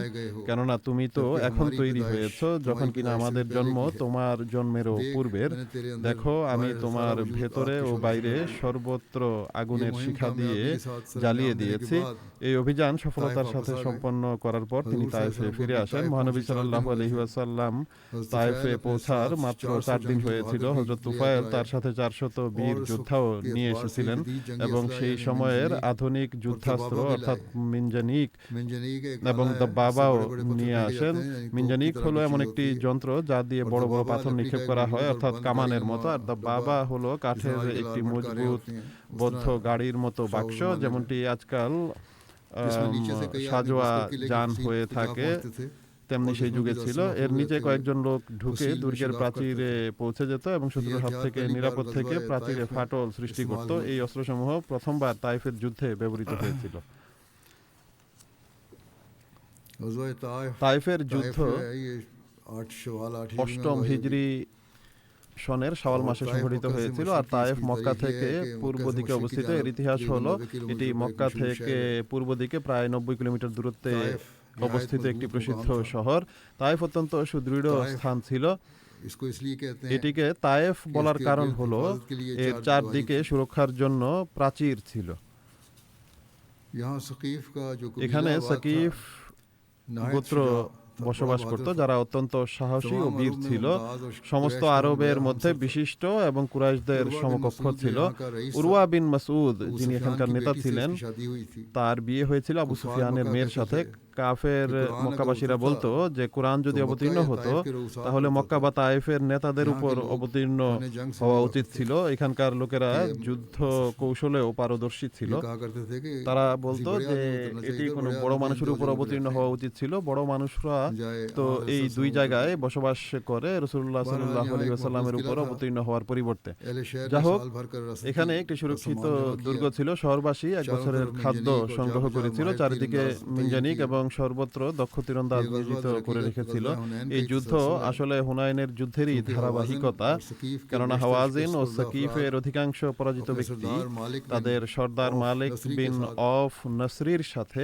কেননা তুমি তো এখন তৈরি হয়েছ যখন কিনা আমাদের জন্ম তোমার জন্মেরও পূর্বের। দেখো আমি তোমার ভেতরে ও বাইরে সর্বত্র আগুনের শিখা দিয়ে জ্বালিয়ে দিয়েছি। এই অভিযান সফলতার সাথে সম্পন্ন করার পর তিনি তায়েফে ফিরে আসেন। মহানবী সাল্লাল্লাহু আলাইহি ওয়াসাল্লাম তায়েফে পৌঁছার মাত্র 4 দিন হয়েছিল। হযরত তুফাইল তার সাথে 400 বীর যোদ্ধাও নিয়ে এসেছিলেন এবং সেই সময়ের আধুনিক যুদ্ধাস্ত্র অর্থাৎ মিনজানিক এবং দ্য বাবাও নিয়ে আসেন। মিনজানিক হলো এমন একটি যন্ত্র যা দিয়ে বড় বড় পাথর নিক্ষেপ করা হয়, অর্থাৎ কামানের মতো। আর দ্য বাবা হলো কাঠের একটি মজবুত বদ্ধ গাড়ির মতো বাক্স, যেমনটি আজকাল সাজোয়া যান হয়ে থাকে, তেমনি সেই যুগে ছিল। এর নিচে কয়েকজন লোক ঢুকে দুর্গের প্রাচীরে পৌঁছে যেত এবং শত্রুর হাত থেকে নিরাপদ থেকে প্রাচীরে ফাটল সৃষ্টি করত। এই অস্ত্রসমূহ প্রথমবার তাইফের যুদ্ধে ব্যবহৃত হয়েছিল। তাইফের যুদ্ধ 8ম হিজরি সনের শাওয়াল মাসে সংঘটিত হয়েছিল, আর তায়েফ মক্কা থেকে পূর্ব দিকে অবস্থিত। এর ইতিহাস হলো এটি মক্কা থেকে পূর্ব দিকে প্রায় 90 কিলোমিটার দূরত্বে অবস্থিত একটি প্রসিদ্ধ শহর। তায়েফ অত্যন্ত সুদৃঢ় স্থান ছিল। এটিকে তায়েফ বলার কারণ হলো এর চারদিকে সুরক্ষার জন্য প্রাচীর ছিল। এখানে সাকিফ গোত্র বসবাস করত, যারা অত্যন্ত সাহসী ও বীর ছিল। সমস্ত আরবের মধ্যে বিশিষ্ট এবং কুরাইশদের সমকক্ষ ছিল। উরওয়া বিন মাসউদ, যিনি এখানকার নেতা ছিলেন, তার বিয়ে হয়েছিল আবু সুফিয়ানের মেয়ের সাথে। কাফের মক্কাবাসীরা বলতো যে কোরআন যদি অবতীর্ণ হতো তাহলে মক্কা বা তায়েফের নেতাদের উপর অবতীর্ণ হওয়া উচিত ছিল। এখানকার লোকেরা যুদ্ধ কৌশলেও পারদর্শী ছিল। তারা বলতো যে এটি কোনো বড় মানুষের উপর অবতীর্ণ হওয়া উচিত ছিল। বড় মানুষরা তো এই দুই জায়গায় বসবাস করে, রাসূলুল্লাহ সাল্লাল্লাহু আলাইহি ওয়াসাল্লামের উপর অবতীর্ণ হওয়ার পরিবর্তে। যাই হোক, এখানে একটি সুরক্ষিত দুর্গ ছিল। শহরবাসী এক বছরের খাদ্য সংগ্রহ করেছিল। চারিদিকে মিনজানিক এবং সর্বত্র দক্ষ তীরন্দাজ নিয়োজিত করে রেখেছিল। এই যুদ্ধ আসলে হুনাইনের যুদ্ধেরই ধারাবাহিকতা, কেননা হাওয়াজিন ও সাকিফের অধিকাংশ পরাজিত ব্যক্তি তাদের সর্দার মালিক বিন অফ নসরির সাথে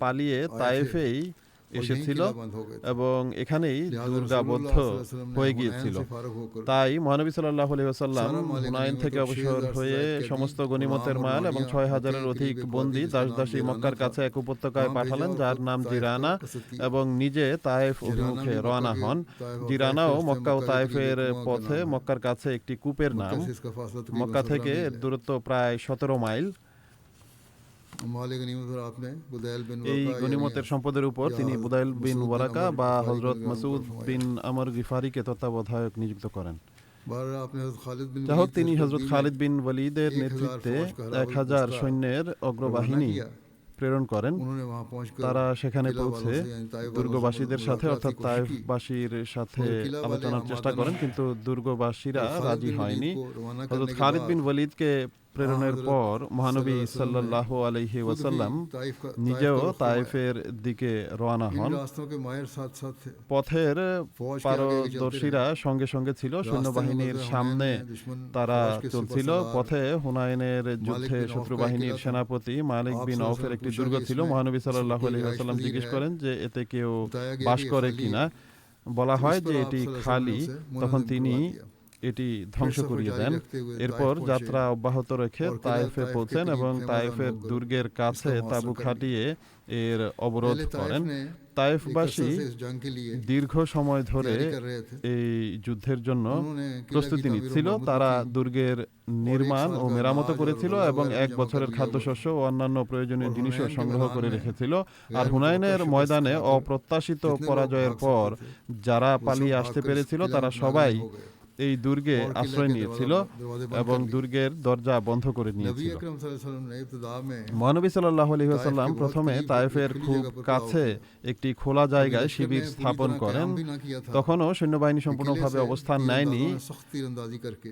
পালিয়ে তায়েফেই এসেছিল এবং এখানেই দুর্গাবদ্ধ হয়ে গিয়েছিল। তাই মহানবী সাল্লাল্লাহু আলাইহি ওয়াসাল্লাম হুনাইন থেকে অবসর হয়ে সমস্ত গনিমতের মাল এবং 6000-এর অধিক বন্দী দাসদাসী মক্কার কাছে এক উপত্যকায় পাঠালেন, যার নাম জিরানা, এবং নিজে তায়েফ অভিমুখে রওনা হন। জিরানাও মক্কা ও তায়েফের পথে মক্কার কাছে একটি কূপের নাম। মক্কা থেকে এর দূরত্ব প্রায় 17 মাইল। এই গনিমতের সম্পদের উপর তিনি বুদাইল বিন ওয়ারাকা বা হযরত মাসউদ বিন আমর গিফারিকে তত্ত্বাবধায়ক নিযুক্ত করেন। যাই হোক, তিনি হযরত খালিদ বিন ওয়ালিদের নেতৃত্বে 1000 সৈন্যের অগ্রবাহিনী প্রেরণ করেন। তারা সেখানে পৌঁছে দুর্গবাসীদের সাথে অর্থাৎ তায়েফবাসীর সাথে আলোচনার চেষ্টা করেন, কিন্তু দুর্গবাসীরা রাজি হয়নি। হযরত খালিদ বিন ওয়ালিদকে প্রেরণের পর মহানবী সাল্লাল্লাহু আলাইহি ওয়াসাল্লাম নিজেও তায়েফের দিকে রওনা হন। পথের পারদর্শীরা সঙ্গে সঙ্গে ছিল, সৈন্যবাহিনীর সামনে তারা চলছিল। পথে হুনাইনের যুদ্ধে শত্রুবাহিনীর সেনাপতি মালিক বিন আউফের একটি দুর্গ ছিল। মহানবী সাল্লাল্লাহু আলাইহি ওয়াসাল্লাম জিজ্ঞেস করেন যে এতে কেউ বাস করে কিনা। বলা হয় যে এটি খালি। তখন তিনি এটি ধ্বংস করিয়ে দেন। এরপর যাত্রা অব্যাহত রেখে তায়েফে পৌঁছেন এবং তায়েফের দুর্গের কাছে তাঁবু খাটিয়ে এর অবরোধ করেন। তায়েফবাসী দীর্ঘ সময় ধরে এই যুদ্ধের জন্য প্রস্তুতি নিচ্ছিল। তারা দুর্গের নির্মাণ ও মেরামত করেছিল এবং 1 বছরের খাদ্যশস্য ও অন্যান্য প্রয়োজনীয় জিনিসও সংগ্রহ করে রেখেছিল। আর হুনাইনের ময়দানে অপ্রত্যাশিত পরাজয়ের পর যারা পালিয়ে আসতে পেরেছিল তারা সবাই এই দুর্গে আশ্রয় নিয়েছিল এবং দুর্গের দরজা বন্ধ করে নিয়েছিল। মহানবী সাল্লাল্লাহু আলাইহি ওয়াসাল্লাম প্রথমে তায়েফের খুব কাছে একটি খোলা জায়গায় শিবির স্থাপন করেন। তখনও সৈন্যবাহিনী সম্পূর্ণভাবে অবস্থান নেয়নি।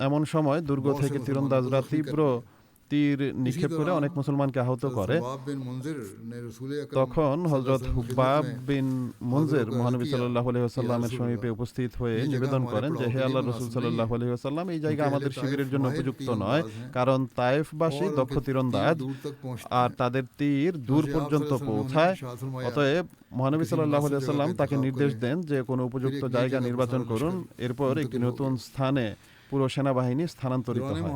এমন সময় দুর্গ থেকে তীরন্দাজরা তীব্র তীর নিক্ষেপ করে অনেক মুসলমানকে আহত করে। তখন হযরত হুব্বাব বিন মুনজির মহানবী সাল্লাল্লাহু আলাইহি ওয়াসাল্লামের সমীপে উপস্থিত হয়ে নিবেদন করেন যে হে আল্লাহর রাসূল সাল্লাল্লাহু আলাইহি ওয়াসাল্লাম, এই জায়গা আমাদের শিবিরের জন্য উপযুক্ত নয়, কারণ তায়েফবাসী দক্ষ তীরন্দাজ আর তাদের তীর দূর পর্যন্ত পৌঁছায়। অতএব মহানবী সাল্লাল্লাহু আলাইহি ওয়াসাল্লাম তাকে নির্দেশ দেন যে কোনো উপযুক্ত জায়গা নির্বাচন করুন। এরপর একটি নতুন স্থানে পুরো সেনাবাহিনী স্থানান্তরিত হয়।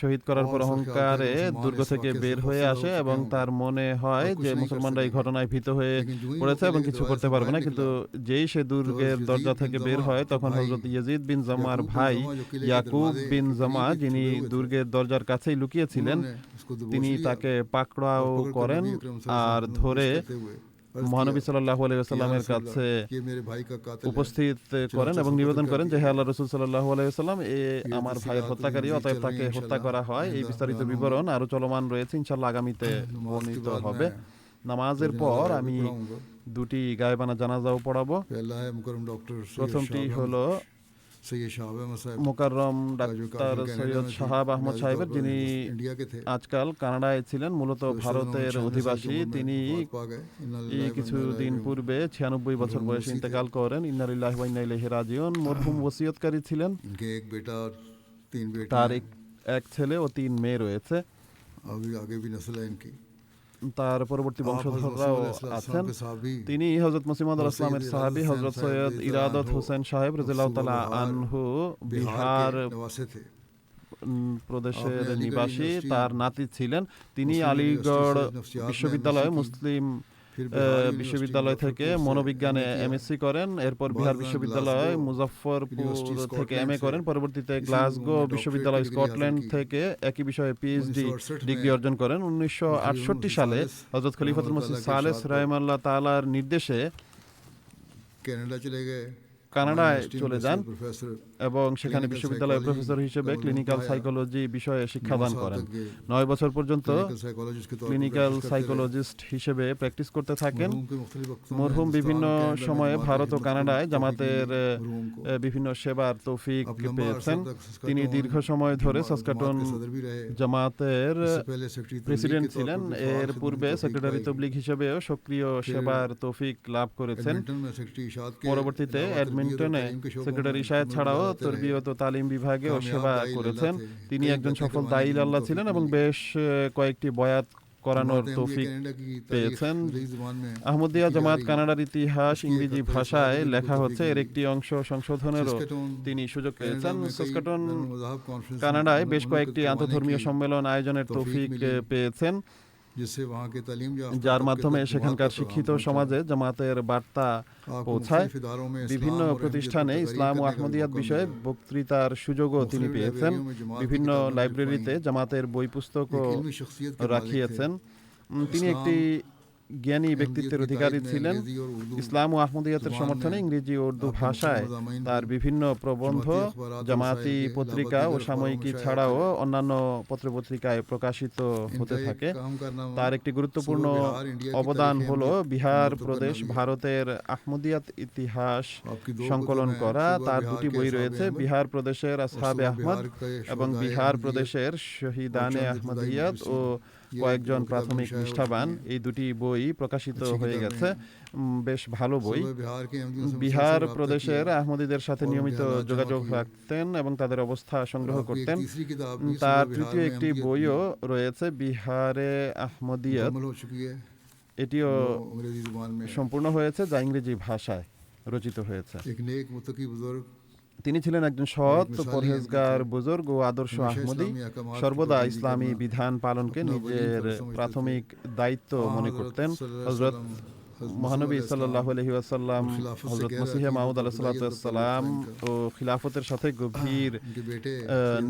শহীদ করার পর অহংকারে দুর্গ থেকে বের হয়ে আসে এবং তার মনে হয় যে মুসলমানরা এই ঘটনায় ভীত হয়ে পড়েছে এবং কিছু করতে পারবে না, কিন্তু যেই সে দুর্গের দরজা থেকে বের হয় তখন হযরত ইয়াজিদ বিন জামার ভাই ইয়াকুব বিন জামা, যিনি দুর্গের দরজার কাছেই লুকিয়েছিলেন, তিনি তাকে পাকড়াও করেন আর ধরে মহানবী সাল্লাল্লাহু আলাইহি ওয়াসাল্লামের কাছে ये मेरे भाई का कातिल है। উপস্থিত করেন এবং নিবেদন করেন যে হে আল্লাহ রাসূল সাল্লাল্লাহু আলাইহি ওয়াসাল্লাম, আমার ভাইয়ের হত্যাকারী, অতএব তাকে হত্যা করা হয়। এই বিস্তারিত বিবরণ আরো চলমান রয়েছে, ইনশাআল্লাহ আগামীতে বর্ণিত হবে। নামাজের পর আমি দুটি গায়েবানা জানাজাও পড়াবো। पहला है मुकर्रम डॉक्टर প্রথমটি হলো सैयद शाहब अहमद साहब মোকাররম ডাক্তার সৈয়দ শাহাব আহমদ সাহেবের, যিনি इंडिया के थे। আজকাল কানাডায় ছিলেন, মূলত ভারতের অধিবাসী। তিনি এই কিছুদিন পূর্বে 96 বছর বয়সে ইন্তেকাল করেন। ইন্না লিল্লাহি ওয়া ইন্না ইলাইহি রাজিউন। মরহুম ওসিয়তকারী ছিলেন। इनके एक बेटा और 3 बेटे তার हैं। এক ছেলে ও 3 মেয়ে রয়েছে। अभी आगे भी नस्ल है इनकी। তার পরবর্তী বংশধররাও আছেন। তিনি হযরত মুসলিম আউদ ইসলামের সাহাবী হযরত সৈয়দ ইরাদত হোসেন সাহেব রাদিয়াল্লাহু তাআলা আনহু বিহার निवासी थे। প্রদেশের নিবাসী, তার নাতি ছিলেন। তিনি আলিগড় বিশ্ববিদ্যালয়ে মুসলিম বিশ্ববিদ্যালয় থেকে মনোবিজ্ঞানে এমএসসি করেন। এরপর বিহার বিশ্ববিদ্যালয় মুজফ্ফরপুর থেকে এমএ করেন। পরবর্তীতে গ্লাসগো বিশ্ববিদ্যালয় স্কটল্যান্ড থেকে একই বিষয়ে পিএইচডি ডিগ্রি অর্জন করেন। 1968 সালে হযরত খলিফাতুল মসিহ সালেস রাহিমাহুল্লাহ তাআলার নির্দেশে कनाडा चले गए। কানাডায় চলে যান प्रोफेसर এবং সেখানে বিশ্ববিদ্যালয়ের প্রফেসর হিসেবে ক্লিনিক্যাল সাইকোলজি বিষয়ে শিক্ষাদান করেন। 9 বছর পর্যন্ত साइकोलॉजिस्ट के तौर ক্লিনিক্যাল সাইকোলজিস্ট হিসেবে প্র্যাকটিস করতে থাকেন। মরহুম বিভিন্ন সময়ে ভারত ও কানাডায় জামাতের বিভিন্ন সেবার তৌফিক পেয়েছেন। তিনি দীর্ঘ সময় ধরে সাসকাটন জামাতের पहले सेक्रेटरी প্রেসিডেন্ট ছিলেন। এর পূর্বে সেক্রেটারি তবলিগ হিসেবেও সক্রিয় সেবার তৌফিক লাভ করেছেন। में सेक्रेटरी इशाद के পরবর্তীতে এডমিন্টনে সেক্রেটারি ইশায়াত ছাড়াও তরবিয়ত ও তালিম বিভাগেও সেবা করেছেন। তিনি একজন সফল দাঈ আল্লাহ ছিলেন এবং বেশ কয়েকটি বয়াত করানোর তৌফিক পেয়েছেন। আহমদিয়া জামাত কানাডার ইতিহাস ইংরেজি ভাষায় লেখা হচ্ছে, এর একটি অংশ সংশোধনেরও তিনি সুযোগ পেয়েছেন। সাসকাটন কানাডায় বেশ কয়েকটি আন্তঃধর্মীয় সম্মেলন আয়োজনের তৌফিক পেয়েছেন, যার মাধ্যমে সেখানকার শিক্ষিত সমাজে জামাতের বার্তা পৌঁছায়। বিভিন্ন প্রতিষ্ঠানে ইসলাম ও আহমদিয়াত বিষয়ে বক্তৃতার সুযোগও তিনি পেয়েছেন। বিভিন্ন লাইব্রেরিতে জামাতের বই পুস্তকও রাখিয়েছেন। তিনি একটি জ্ঞানী ব্যক্তিত্বের অধিকারী ছিলেন। ইসলাম ও আহমদিয়াতের সমর্থনে ইংরেজি ও উর্দু ভাষায় তার বিভিন্ন প্রবন্ধ জামাতি পত্রিকা ও সাময়িকী ছাড়াও অন্যান্য পত্রপত্রিকায় প্রকাশিত হতে থাকে। তার একটি গুরুত্বপূর্ণ অবদান হলো বিহার প্রদেশ ভারতের আহমদিয়াত ইতিহাস সংকলন করা। তার দুটি বই রয়েছে, বিহার প্রদেশের আসহাবে আহমদ এবং বিহার প্রদেশের শহীদানে আহমদিয়াত ও কয়েকজন প্রাথমিক নিষ্ঠাবান। এই দুটি বই প্রকাশিত হয়ে গেছে, বেশ ভালো বই। বিহার প্রদেশের আহমদীদের সাথে নিয়মিত যোগাযোগ রাখতেন এবং তাদের অবস্থা সংগ্রহ করতেন। তার তৃতীয় একটি বইও রয়েছে, বিহারে আহমদিয়াত। এটিও সম্পূর্ণ হয়েছে, যা ইংরেজি ভাষায় রচিত হয়েছে। তিনি ছিলেন একজন সৎ পরহেজগার বুজুর্গ ও আদর্শ আহমদী। সর্বদা ইসলামী বিধান পালনকে নিজের প্রাথমিক দায়িত্ব মনে করতেন। হযরত মহানবী সাল্লাল্লাহু আলাইহি ওয়াসাল্লাম, হযরত মসিহ মাউদ আলাইহিস সালাতু ওয়াস সালাম ও খিলাফতের সাথে গভীর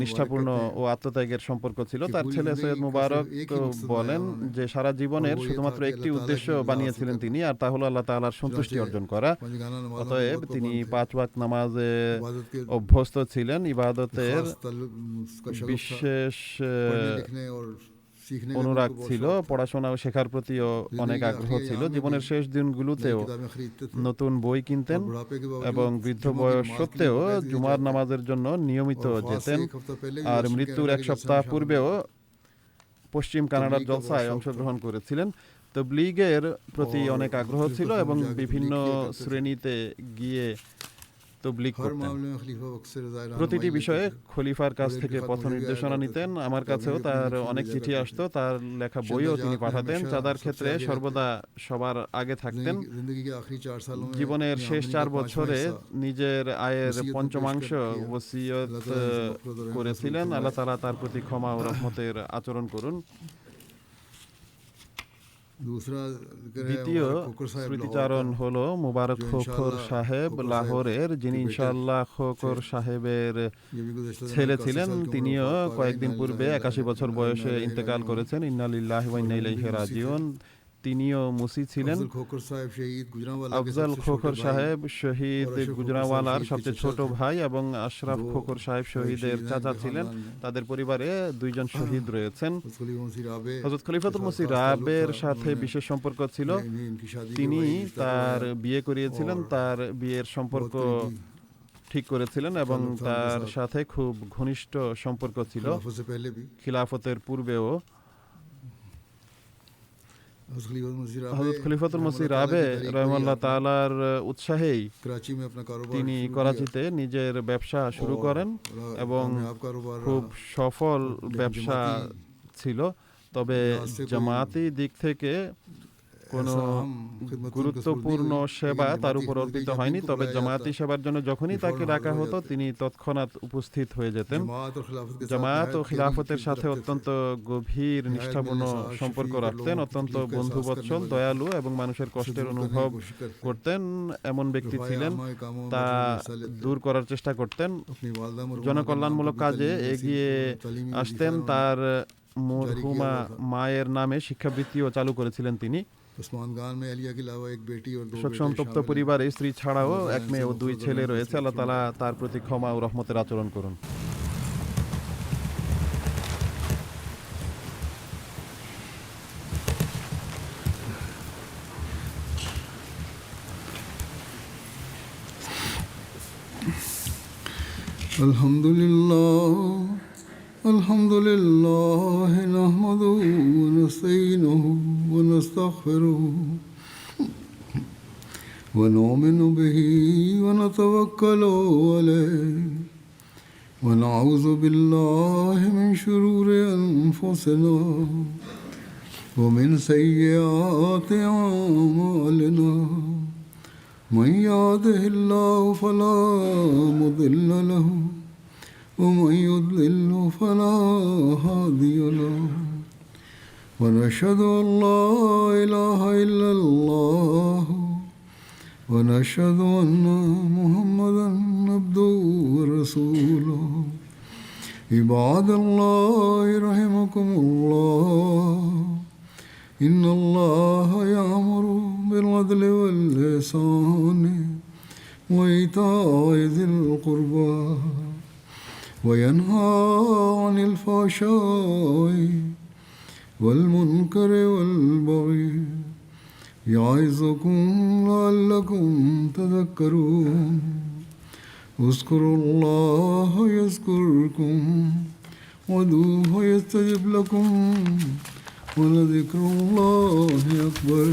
নিষ্ঠাপূর্ণ ও আত্মত্যাগের সম্পর্ক ছিল। তার ছেলে সৈয়দ মুবারক বলেন যে সারা জীবনের শুধুমাত্র একটি উদ্দেশ্য বানিয়েছিলেন তিনি, আর তা হলো আল্লাহ তাআলার সন্তুষ্টি অর্জন করা। অতএব তিনি 5 ওয়াক্ত নামাজে অভ্যস্ত ছিলেন। ইবাদতের বিশেষ অনুরাগ ছিল, পড়াশোনা ও শেখার প্রতিও অনেক আগ্রহ ছিল। জীবনের শেষ দিনগুলোতেও নতুন বই কিনতেন এবং বৃদ্ধ বয়স সত্ত্বেও জুমার নামাজের জন্য নিয়মিত যেতেন। আর মৃত্যুর 1 সপ্তাহ পূর্বেও পশ্চিম কানাডার জলসায় অংশগ্রহণ করেছিলেন। তাবলীগের প্রতি অনেক আগ্রহ ছিল এবং বিভিন্ন শ্রেণীতে গিয়ে তাবলীগ করতেন। প্রতিটি বিষয়ে খলিফার কাছ থেকে পথ নির্দেশনা নিতেন। আমার কাছেও তার অনেক চিঠি আসতো, তার লেখা বইও তিনি পাঠাতেন। চাঁদার ক্ষেত্রে সর্বদা সবার আগে থাকতেন। জীবনের শেষ 4 বছরে নিজের আয়ের পঞ্চমাংশ ওসিয়ত করেছিলেন। আল্লাহ তাআলা তার প্রতি ক্ষমা ও রহমতের আচরণ করুন। দ্বিতীয় স্মৃতিচারণ হলো মুবারক খোখর সাহেব লাহোরের, যিনি ইনশাআল্লাহ খোখর সাহেবের ছেলে ছিলেন। তিনিও কয়েকদিন পূর্বে 81 বছর বয়সে ইন্তেকাল করেছেন। ইন্না লিল্লাহি ওয়া ইন্না ইলাইহি রাজিউন। তিনিও মুসি ছিলেন। अफजल खोखर साहब शहीद गुजरांवाला के আফজাল सबसे খোখর छोटे भाई সাহেব শহীদ और अशरफ গুজরাওয়ালার खोखर साहब সবচেয়ে शहीद ছোট के चाचा ভাই এবং আশরাফ दो খোখর সাহেব শহীদের शहीद हैं চাচা इनके ছিলেন। खानदान में। তাদের পরিবারে দুইজন শহীদ রয়েছেন। हज़रत खलीफा मसीह राबे হযরত খলিফাতুল के साथ মসিহ खास ताल्लुक রাবের था। সাথে उन्होंने বিশেষ সম্পর্ক ছিল। इनकी शादी তিনি करवाई, रिश्ता তার करवाया। বিয়ে করিয়েছিলেন, और তার বিয়ের সম্পর্ক बहुत करीबी ঠিক करेছিলেন এবং ताल्लुक था उनके তার साथ। সাথে খুব ঘনিষ্ঠ সম্পর্ক ছিল खिलाफत से पहले भी খিলাফতের পূর্বেও। हज़रत खलीफातुल मसीह হযরত খলিফাতুল মসিহ রাবে রাহিমাহুল্লাহ তাআলার উৎসাহেই कराची में अपना कारोबार তিনি शुरू किया করাচিতে নিজের ব্যবসা শুরু और করেন এবং कामयाब कारोबार খুব रहा। সফল लेकिन ব্যবসা जमाती ছিল। তবে लिहाज से कोई জামাতি দিক থেকে কোনো ऐसा हम खिदमत গুরুত্বপূর্ণ সেবা তার উপর অর্পিত হয়নি। তবে জামাতি সেবার জন্য যখনই তাকে ডাকা হতো তিনি তৎক্ষণাৎ উপস্থিত হয়ে যেতেন। जमात और खिलाफत के साथ জামাত ও नहायत খিলাফতের करीबी সাথে रखते थे। অত্যন্ত গভীর নিষ্ঠাপূর্ণ সম্পর্ক রাখতেন, অত্যন্ত বন্ধুবৎসল, দয়ালু এবং মানুষের কষ্টের অনুভব করতেন এমন ব্যক্তি ছিলেন। रफ़ाया कामों में তা मशहूर हिस्सा लेते। দূর করার চেষ্টা করতেন, अपनी वालदा मरहूमा के জনকল্যাণমূলক नाम पर भी কাজে तालीमी এগিয়ে नसीहत और तालीमी আসতেন। वजीफा তার জারি মরহুমা কিয়া হুয়া থা। মায়ের নামে শিক্ষাবৃত্তিও চালু করেছিলেন তিনি। उस्मान खान में अलिया के अलावा एक बेटी और दो শোক बेटे সন্তপ্ত शामिल हैं। পরিবারে স্ত্রী ছাড়াও এক মেয়ে ও দুই ছেলে রয়েছে। আল্লাহ তাআলা তার প্রতি ক্ষমা ও রহমতের আচরণ করুন। الحمد لله نحمده ونستعينه ونستغفره ونؤمن به ونتوكل عليه ونعوذ بالله من شرور أنفسنا ومن سيئات أعمالنا من يهده الله فلا مضل له ومن يضلل فلا هادي له ونشهد أن لا إله إلا الله ونشهد أن محمدا عبده ورسوله عباد الله رحمكم الله إن الله يأمر بالعدل والإحسان وإيتاء ذي القربى وينهى عن الفحشاء والمنكر والبغي يعظكم لعلكم تذكرون اذكروا الله يذكركم وادعوه يستجب لكم ولذكر الله أكبر